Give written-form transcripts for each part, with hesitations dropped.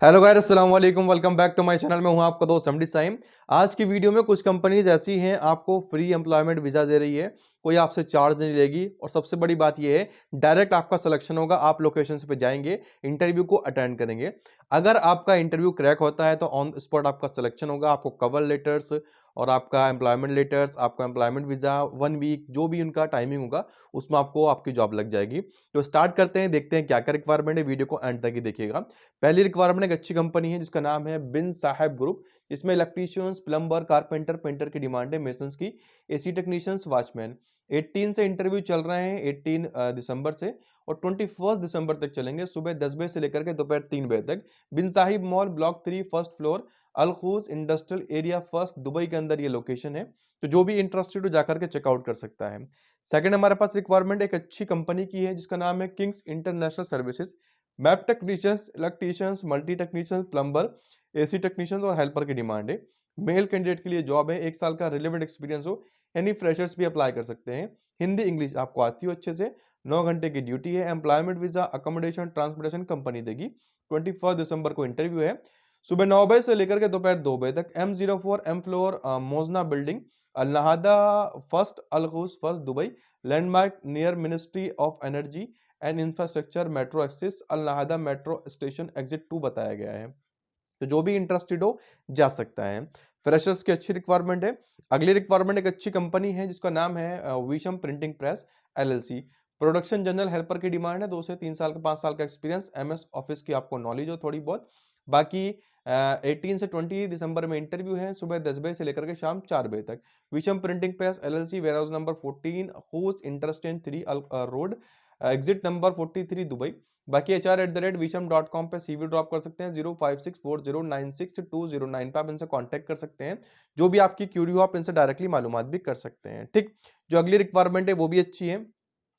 Hello guys, अस्सलाम वालेकुम। Welcome back to my channel. मैं हूं आपका दोस्त एमडी साइम। आज की वीडियो में कुछ कंपनीज ऐसी हैं आपको फ्री एम्प्लॉयमेंट वीज़ा दे रही है, कोई आपसे चार्ज नहीं लेगी और सबसे बड़ी बात यह है डायरेक्ट आपका सिलेक्शन होगा। आप लोकेशन पे जाएंगे, इंटरव्यू को अटेंड करेंगे। अगर आपका इंटरव्यू क्रैक होता है तो ऑन स्पॉट आपका सिलेक्शन होगा। आपको कवर लेटर्स और आपका एम्प्लॉयमेंट लेटर्स, आपका एम्प्लॉयमेंट वीज़ा 1 वीक जो भी उनका टाइमिंग होगा उसमें आपको आपकी जॉब लग जाएगी। तो स्टार्ट करते हैं, देखते हैं क्या क्या रिक्वायरमेंट है। वीडियो को एंड तक ही देखिएगा। पहली रिक्वायरमेंट एक अच्छी कंपनी है जिसका नाम है बिन साहेब ग्रुप। इसमें इलेक्ट्रीशियंस, प्लम्बर, कारपेंटर, पेंटर की डिमांड है, मेसन्स की, एसी टेक्नीशियंस, वॉचमैन। 18 से इंटरव्यू चल रहे हैं, 18 दिसंबर से और 21 दिसंबर तक चलेंगे, सुबह 10 बजे से लेकर के दोपहर 3 बजे तक। Bin Sahib mall, block 3, first floor, Al Quoz industrial area, first, Dubai के अंदर ये लोकेशन है। तो जो भी इंटरेस्टेड हो जाकर के चेकआउट कर सकता है। सेकंड हमारे पास रिक्वायरमेंट एक अच्छी कंपनी की है जिसका नाम है Kings international services. Map technicians, electricians, multi technicians, plumber, AC technicians और हेल्पर की डिमांड है। मेल कैंडिडेट के लिए जॉब है, 1 साल का रिलेवेंट एक्सपीरियंस हो, यानी फ्रेशर्स भी अप्लाई कर सकते हैं। हिंदी इंग्लिश आपको आती हो अच्छे से। 9 घंटे की ड्यूटी है। Employment visa, accommodation, transportation company देगी। 21 दिसंबर को इंटरव्यू है, सुबह 9 बजे से लेकर के दोपहर 2 बजे तक। M04 एम फ्लोर, मोजना building, Al Nahda first, Al Quoz first, Dubai. Landmark near ministry of energy and infrastructure, metro axis, Al Nahda metro station, exit 2 बताया गया है। तो जो भी इंटरेस्टेड हो जा सकता है। फ्रेशर्स की अच्छी रिक्वायरमेंट है। अगली रिक्वायरमेंट एक अच्छी कंपनी है जिसका नाम है Visham printing press LLC. Production general helper की डिमांड है, 2 से 3 साल का, 5 साल का एक्सपीरियंस, एमएस ऑफिस की आपको नॉलेज हो थोड़ी बहुत। बाकी 18 से 20 दिसंबर में इंटरव्यू है, सुबह 10 बजे से लेकर के शाम 4 बजे तक। Visham printing press LLC, warehouse number 14, host interested 3 road, exit number 43, Dubai. बाकी hr@visham.com पे सीवी ड्रॉप कर सकते हैं। 0564096209 पे आप इनसे कांटेक्ट कर सकते हैं। जो भी आपकी क्यूरी हो आप इनसे डायरेक्टली मालूमात भी कर सकते हैं। ठीक, जो अगली रिक्वायरमेंट है वो भी अच्छी है।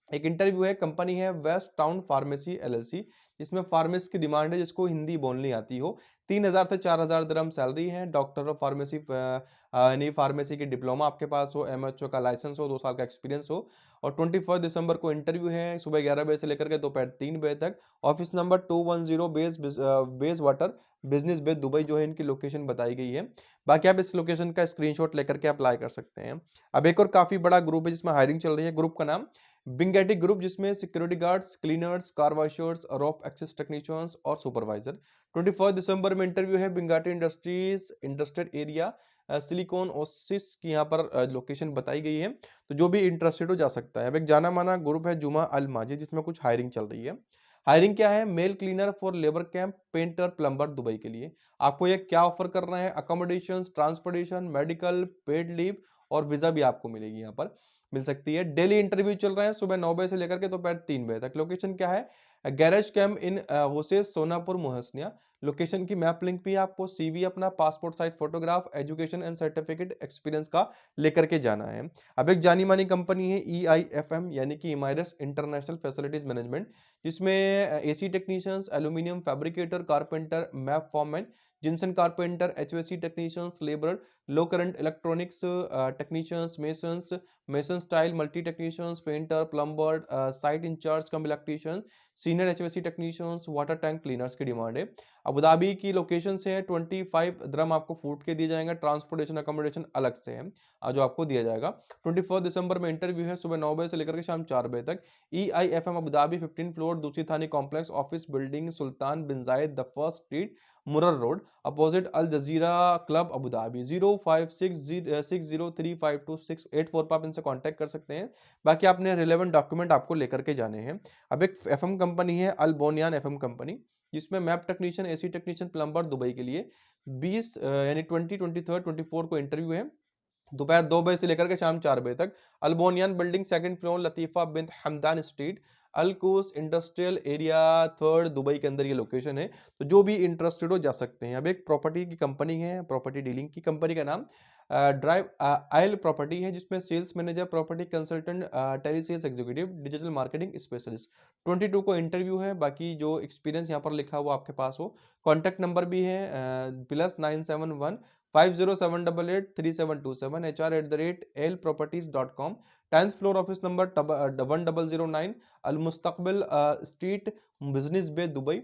एक इंटरव्यू है, कंपनी है वेस्ट टाउन फार्मेसी एलएलसी। इसमें फार्मेसिस्ट की डिमांड है जिसको हिंदी बोलनी आती हो। 3000 से 4000 दिरहम सैलरी है। डॉक्टर ऑफ फार्मेसी, यानी फार्मेसी की डिप्लोमा आपके पास हो, एमएचओ का लाइसेंस हो, 2 साल का एक्सपीरियंस हो। और 21 दिसंबर को इंटरव्यू है, सुबह 11 बजे से लेकर के दोपहर 3 बजे तक। Office number 210 base water, business bay, Dubai जो है इनकी लोकेशन बताई गई है। बाकी आप इस लोकेशन का स्क्रीनशॉट लेकर के अप्लाई कर सकते हैं। अब एक और काफी बड़ा ग्रुप है जिसमें हायरिंग चल रही है। ग्रुप का नाम बिंगेटी ग्रुप, जिसमें security guards, cleaners, car washers, rope access technicians और सुपरवाइजर। 21 दिसंबर में इंटरव्यू है। Binghatti industries industrial area, silicon oasis की यहाँ पर लोकेशन बताई गई है। तो जो भी इंटरेस्टेड हो जा सकता है। अब एक जाना माना ग्रुप है जुमा अल माजिद, जिसमें कुछ हायरिंग चल रही है। हायरिंग क्या है? Male cleaner for labour camp, painter, plumber, Dubai के लिए। आपको ये क्या ऑफर कर रहे हैं? Accommodation, transportation, medical, paid leave और वीजा भी आपको मिलेगी, यहाँ पर मिल सकती है। डेली इंटरव्यू चल रहे हैं, सुबह 9 बजे से लेकर के दोपहर 3 बजे तक। लोकेशन क्या है? गैरेज कैम्प इन होसेस, सोनापुर, मोहसनिया। लोकेशन की मैप लिंक भी आपको, सीवी अपना, passport size photograph, education and certificate, experience का लेकर के जाना है। अब एक जानी मानी कंपनी है EIFM, यानी कि इमारस इंटरनेशनल फैसिलिटीज मैनेजमेंट, जिसमें AC technicians, aluminium fabricator, carpenter, MEP foreman, gypsum carpenter, HVAC technicians, labour, low current electronics technicians, masons, mason style multi technicians, painter, plumber, site incharge cum electrician, senior HVAC technicians, water tank cleaners की demand है। Abu Dhabi की location से है। 25 दिरहम आपको food के दिए जाएंगे, transportation accommodation अलग से है, जो आपको दिया जाएगा। 21 दिसंबर में इंटरव्यू है, सुबह 9 बजे से लेकर के शाम 4 बजे तक। EIFM Abu Dhabi, 15 floor, Dusit Thani complex, office building, Sultan bin Zayed the first street, Muroor road, opposite Al Jazira club, Abu Dhabi. 056030352684 पर आप इनसे कांटेक्ट कर सकते हैं। बाकी आपने रिलेवेंट डॉक्यूमेंट आपको लेकर के जाने हैं। अब एक एफएम कंपनी है अल बोनियान एफएम कंपनी, जिसमें map technician, AC technician, plumber, Dubai के लिए 20 यानी 23 24 को इंटरव्यू है, दोपहर 2 बजे से लेकर के शाम 4 बजे तक। अल्बोनियन building, second floor, Latifa bin Hamdan street, Al Quoz industrial area, third, Dubai के अंदर ये लोकेशन है। तो जो भी इंटरेस्टेड हो जा सकते हैं। अब एक प्रॉपर्टी की कंपनी है, प्रॉपर्टी डीलिंग की कंपनी का नाम ड्राइव आयल प्रॉपर्टी है, जिसमें sales manager, property consultant, tele sales executive, digital marketing specialist. 22 को इंटरव्यू है। बाकी जो एक्सपीरियंस यहाँ पर लिखा हुआ आपके पास हो। कॉन्टैक्ट नंबर भी है +971 50788727, hr@lproperties.com। 10th floor, office number 1009, अल मुस्तकबिल street, business bay, Dubai.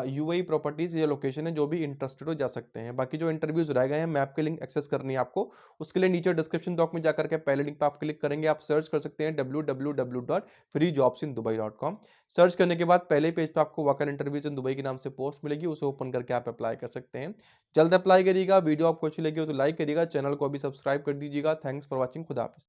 UAE properties ये लोकेशन है, जो भी इंटरेस्टेड हो जा सकते हैं। बाकी जो इंटरव्यूज़ रह गए हैं, मैप की लिंक एक्सेस करनी है आपको, उसके लिए नीचे डिस्क्रिप्शन बॉक्स में जाकर के पहले लिंक पे आप क्लिक करेंगे, आप सर्च कर सकते हैं www.freejobsindubai.com। सर्च करने के बाद पहले पेज पे आपको work and interviews in Dubai के नाम से पोस्ट मिलेगी, उसे ओपन करके आप अप्लाई कर सकते हैं। जल्द अप्लाई करिएगा। वीडियो आपको अच्छी लगी हो तो लाइक करिएगा, चैनल को अभी सब्सक्राइब कर दीजिएगा। Thanks for watching. खुदा हाफ़िज़।